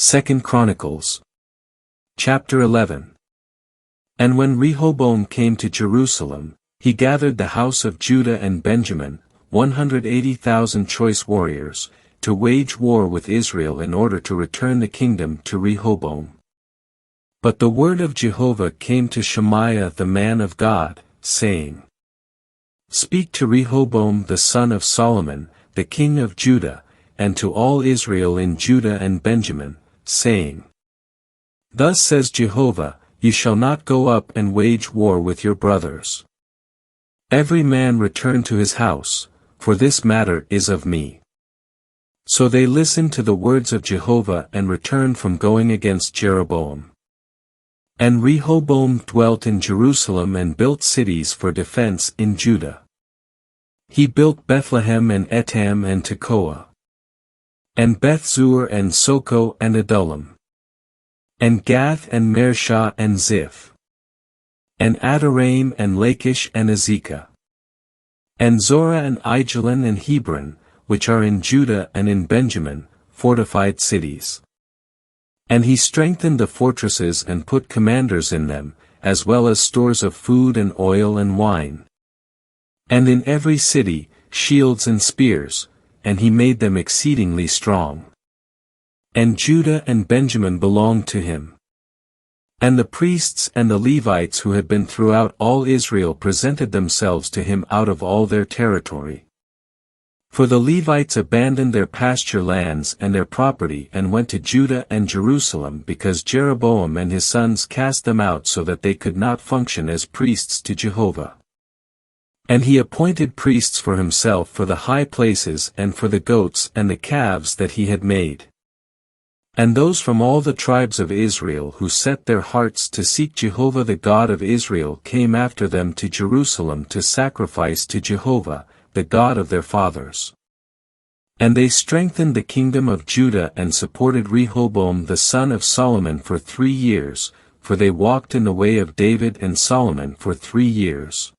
2 Chronicles Chapter 11. And when Rehoboam came to Jerusalem, he gathered the house of Judah and Benjamin, 180,000 choice warriors, to wage war with Israel in order to return the kingdom to Rehoboam. But the word of Jehovah came to Shemaiah the man of God, saying, Speak to Rehoboam the son of Solomon, the king of Judah, and to all Israel in Judah and Benjamin, saying, Thus says Jehovah, You shall not go up and wage war with your brothers. Every man return to his house, for this matter is of me. So they listened to the words of Jehovah and returned from going against Jeroboam. And Rehoboam dwelt in Jerusalem and built cities for defense in Judah. He built Bethlehem and Etam and Tekoa, and Beth-zur and Soco and Adullam, and Gath and Mareshah and Ziph, and Adullam and Lachish and Azekah, and Zorah and Aijalon and Hebron, which are in Judah and in Benjamin, fortified cities. And he strengthened the fortresses and put commanders in them, as well as stores of food and oil and wine. And in every city, shields and spears, and he made them exceedingly strong. And Judah and Benjamin belonged to him. And the priests and the Levites who had been throughout all Israel presented themselves to him out of all their territory. For the Levites abandoned their pasture lands and their property and went to Judah and Jerusalem because Jeroboam and his sons cast them out so that they could not function as priests to Jehovah. And he appointed priests for himself for the high places and for the goats and the calves that he had made. And those from all the tribes of Israel who set their hearts to seek Jehovah the God of Israel came after them to Jerusalem to sacrifice to Jehovah, the God of their fathers. And they strengthened the kingdom of Judah and supported Rehoboam the son of Solomon for 3 years, for they walked in the way of David and Solomon for 3 years.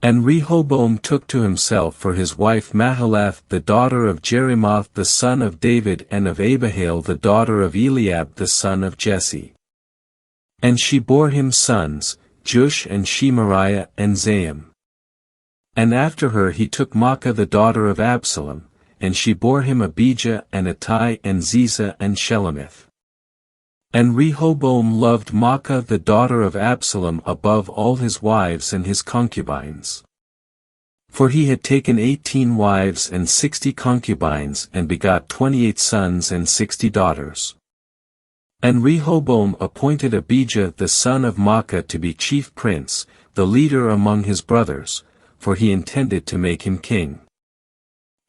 And Rehoboam took to himself for his wife Mahalath the daughter of Jerimoth the son of David and of Abihail the daughter of Eliab the son of Jesse. And she bore him sons, Jush and Shemaiah and Zaim. And after her he took Maacah the daughter of Absalom, and she bore him Abijah and Attai and Ziza and Shelemith. And Rehoboam loved Maacah the daughter of Absalom above all his wives and his concubines. For he had taken 18 wives and 60 concubines and begot 28 sons and 60 daughters. And Rehoboam appointed Abijah the son of Maacah to be chief prince, the leader among his brothers, for he intended to make him king.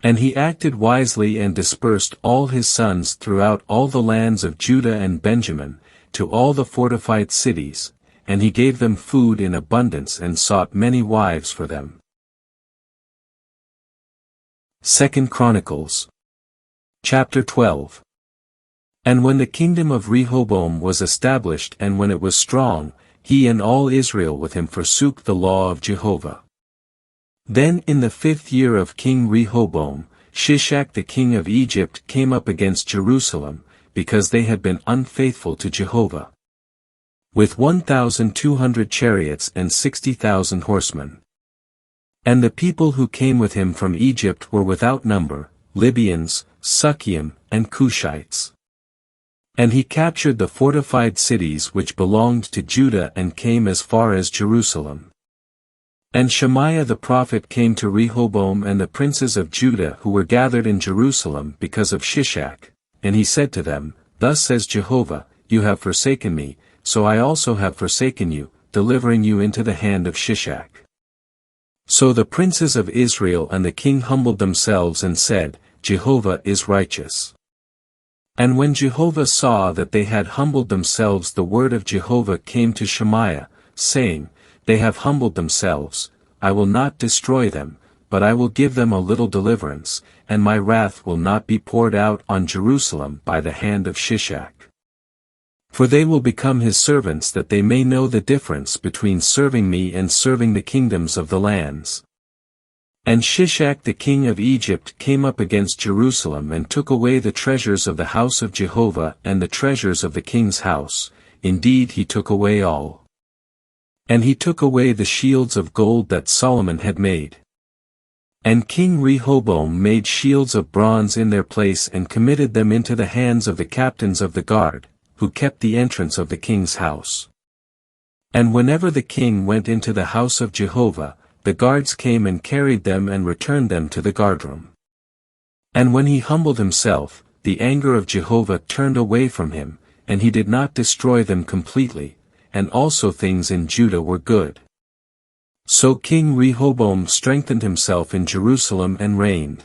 And he acted wisely and dispersed all his sons throughout all the lands of Judah and Benjamin, to all the fortified cities, and he gave them food in abundance and sought many wives for them. 2 Chronicles Chapter 12. And when the kingdom of Rehoboam was established and when it was strong, he and all Israel with him forsook the law of Jehovah. Then in the 5th year of King Rehoboam, Shishak the king of Egypt came up against Jerusalem, because they had been unfaithful to Jehovah, with 1,200 chariots and 60,000 horsemen. And the people who came with him from Egypt were without number, Libyans, Sukkiim, and Cushites. And he captured the fortified cities which belonged to Judah and came as far as Jerusalem. And Shemaiah the prophet came to Rehoboam and the princes of Judah who were gathered in Jerusalem because of Shishak, and he said to them, Thus says Jehovah, You have forsaken me, so I also have forsaken you, delivering you into the hand of Shishak. So the princes of Israel and the king humbled themselves and said, Jehovah is righteous. And when Jehovah saw that they had humbled themselves, the word of Jehovah came to Shemaiah, saying, They have humbled themselves, I will not destroy them, but I will give them a little deliverance, and my wrath will not be poured out on Jerusalem by the hand of Shishak. For they will become his servants that they may know the difference between serving me and serving the kingdoms of the lands. And Shishak the king of Egypt came up against Jerusalem and took away the treasures of the house of Jehovah and the treasures of the king's house, indeed he took away all. And he took away the shields of gold that Solomon had made. And King Rehoboam made shields of bronze in their place and committed them into the hands of the captains of the guard, who kept the entrance of the king's house. And whenever the king went into the house of Jehovah, the guards came and carried them and returned them to the guardroom. And when he humbled himself, the anger of Jehovah turned away from him, and he did not destroy them completely, and also things in Judah were good. So King Rehoboam strengthened himself in Jerusalem and reigned.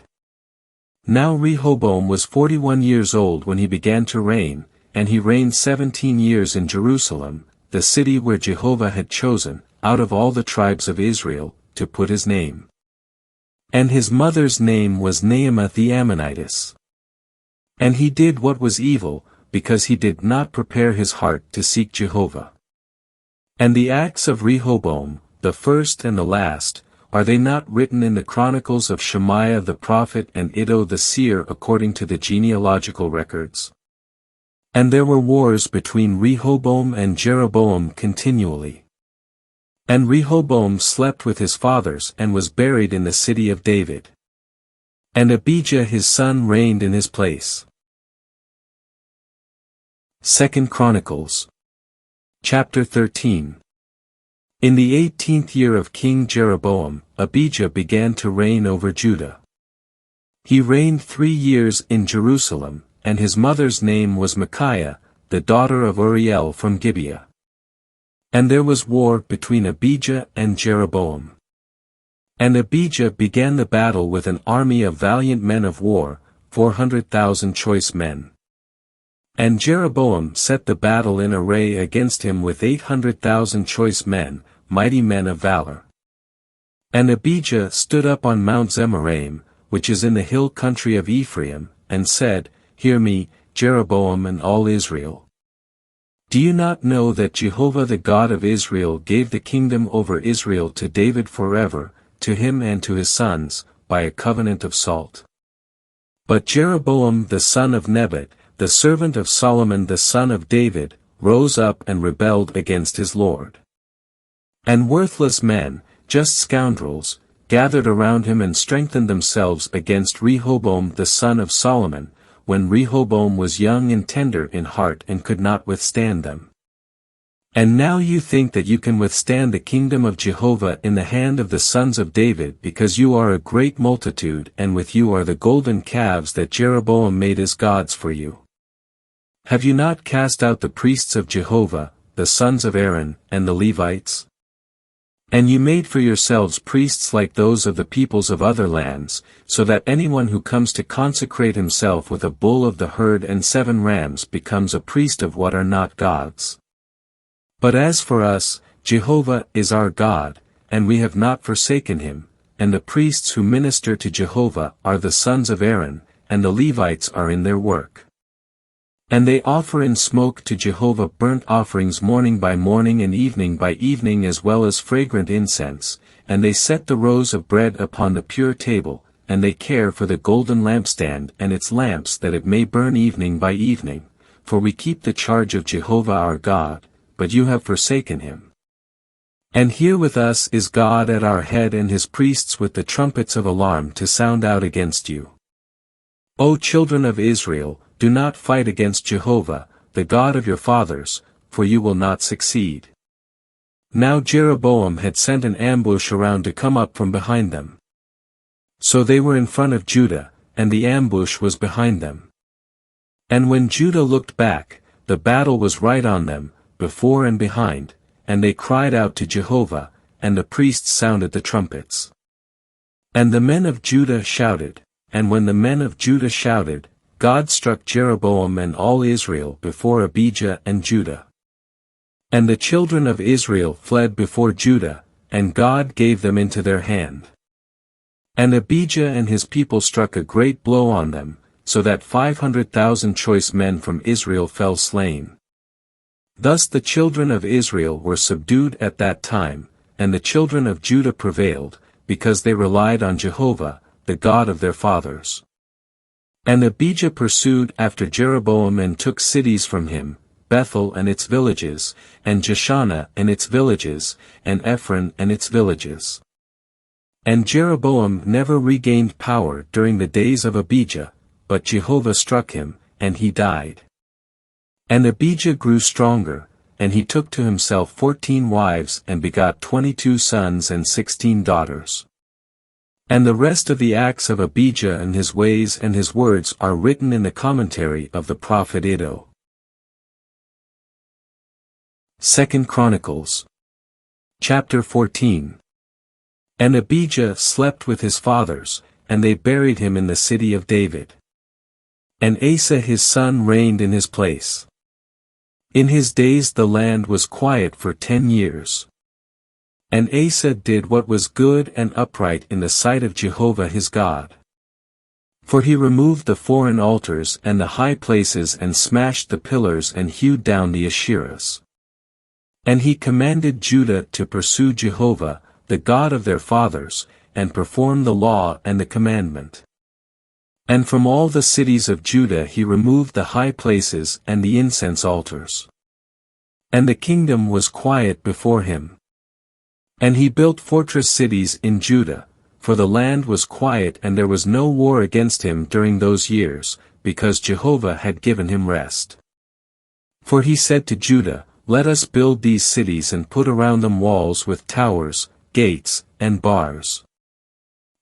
Now Rehoboam was 41 years old when he began to reign, and he reigned 17 years in Jerusalem, the city where Jehovah had chosen, out of all the tribes of Israel, to put his name. And his mother's name was Naamah the Ammonitess. And he did what was evil, because he did not prepare his heart to seek Jehovah. And the acts of Rehoboam, the first and the last, are they not written in the Chronicles of Shemaiah the prophet and Iddo the seer according to the genealogical records? And there were wars between Rehoboam and Jeroboam continually. And Rehoboam slept with his fathers and was buried in the city of David. And Abijah his son reigned in his place. 2 Chronicles Chapter 13. In the 18th year of King Jeroboam, Abijah began to reign over Judah. He reigned 3 years in Jerusalem, and his mother's name was Micaiah, the daughter of Uriel from Gibeah. And there was war between Abijah and Jeroboam. And Abijah began the battle with an army of valiant men of war, 400,000 choice men. And Jeroboam set the battle in array against him with 800,000 choice men, mighty men of valor. And Abijah stood up on Mount Zemaraim, which is in the hill country of Ephraim, and said, Hear me, Jeroboam and all Israel. Do you not know that Jehovah the God of Israel gave the kingdom over Israel to David forever, to him and to his sons, by a covenant of salt? But Jeroboam the son of Nebat, the servant of Solomon the son of David, rose up and rebelled against his Lord. And worthless men, just scoundrels, gathered around him and strengthened themselves against Rehoboam the son of Solomon, when Rehoboam was young and tender in heart and could not withstand them. And now you think that you can withstand the kingdom of Jehovah in the hand of the sons of David because you are a great multitude and with you are the golden calves that Jeroboam made as gods for you. Have you not cast out the priests of Jehovah, the sons of Aaron, and the Levites? And you made for yourselves priests like those of the peoples of other lands, so that anyone who comes to consecrate himself with a bull of the herd and 7 rams becomes a priest of what are not gods. But as for us, Jehovah is our God, and we have not forsaken him, and the priests who minister to Jehovah are the sons of Aaron, and the Levites are in their work. And they offer in smoke to Jehovah burnt offerings morning by morning and evening by evening as well as fragrant incense, and they set the rows of bread upon the pure table, and they care for the golden lampstand and its lamps that it may burn evening by evening, for we keep the charge of Jehovah our God, but you have forsaken him. And here with us is God at our head and his priests with the trumpets of alarm to sound out against you. O children of Israel, do not fight against Jehovah, the God of your fathers, for you will not succeed. Now Jeroboam had sent an ambush around to come up from behind them. So they were in front of Judah, and the ambush was behind them. And when Judah looked back, the battle was right on them, before and behind, and they cried out to Jehovah, and the priests sounded the trumpets. And the men of Judah shouted, and when the men of Judah shouted, God struck Jeroboam and all Israel before Abijah and Judah. And the children of Israel fled before Judah, and God gave them into their hand. And Abijah and his people struck a great blow on them, so that 500,000 choice men from Israel fell slain. Thus the children of Israel were subdued at that time, and the children of Judah prevailed, because they relied on Jehovah, the God of their fathers. And Abijah pursued after Jeroboam and took cities from him, Bethel and its villages, and Jeshanah and its villages, and Ephron and its villages. And Jeroboam never regained power during the days of Abijah, but Jehovah struck him, and he died. And Abijah grew stronger, and he took to himself 14 wives and begot 22 sons and 16 daughters. And the rest of the acts of Abijah and his ways and his words are written in the commentary of the prophet Iddo. 2 Chronicles Chapter 14. And Abijah slept with his fathers, and they buried him in the city of David. And Asa his son reigned in his place. In his days the land was quiet for 10 years. And Asa did what was good and upright in the sight of Jehovah his God. For he removed the foreign altars and the high places and smashed the pillars and hewed down the Asherahs. And he commanded Judah to pursue Jehovah, the God of their fathers, and perform the law and the commandment. And from all the cities of Judah he removed the high places and the incense altars. And the kingdom was quiet before him. And he built fortress cities in Judah, for the land was quiet and there was no war against him during those years, because Jehovah had given him rest. For he said to Judah, "Let us build these cities and put around them walls with towers, gates, and bars.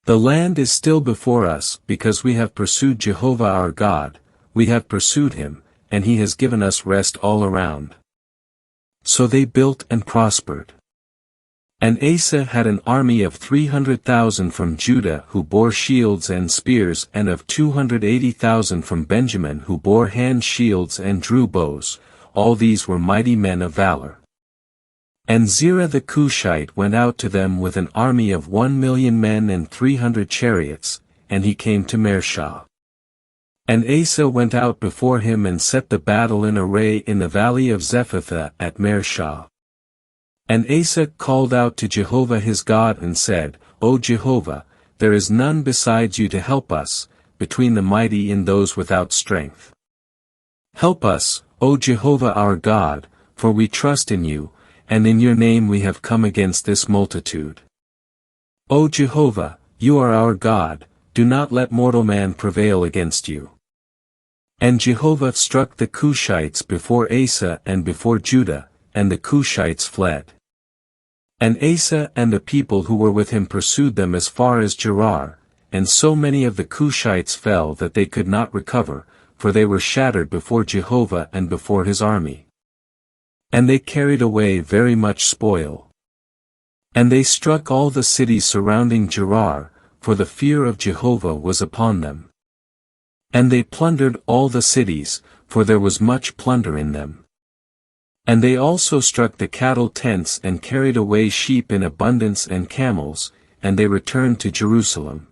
The land is still before us because we have pursued Jehovah our God, we have pursued him, and he has given us rest all around." So they built and prospered. And Asa had an army of 300,000 from Judah who bore shields and spears, and of 280,000 from Benjamin who bore hand shields and drew bows. All these were mighty men of valor. And Zerah the Cushite went out to them with an army of 1,000,000 men and 300 chariots, and he came to Mareshah. And Asa went out before him and set the battle in array in the valley of Zephathah at Mareshah. And Asa called out to Jehovah his God and said, "O Jehovah, there is none besides you to help us, between the mighty and those without strength. Help us, O Jehovah our God, for we trust in you, and in your name we have come against this multitude. O Jehovah, you are our God, do not let mortal man prevail against you." And Jehovah struck the Cushites before Asa and before Judah, and the Cushites fled. And Asa and the people who were with him pursued them as far as Gerar, and so many of the Cushites fell that they could not recover, for they were shattered before Jehovah and before his army. And they carried away very much spoil. And they struck all the cities surrounding Gerar, for the fear of Jehovah was upon them. And they plundered all the cities, for there was much plunder in them. And they also struck the cattle tents and carried away sheep in abundance and camels, and they returned to Jerusalem.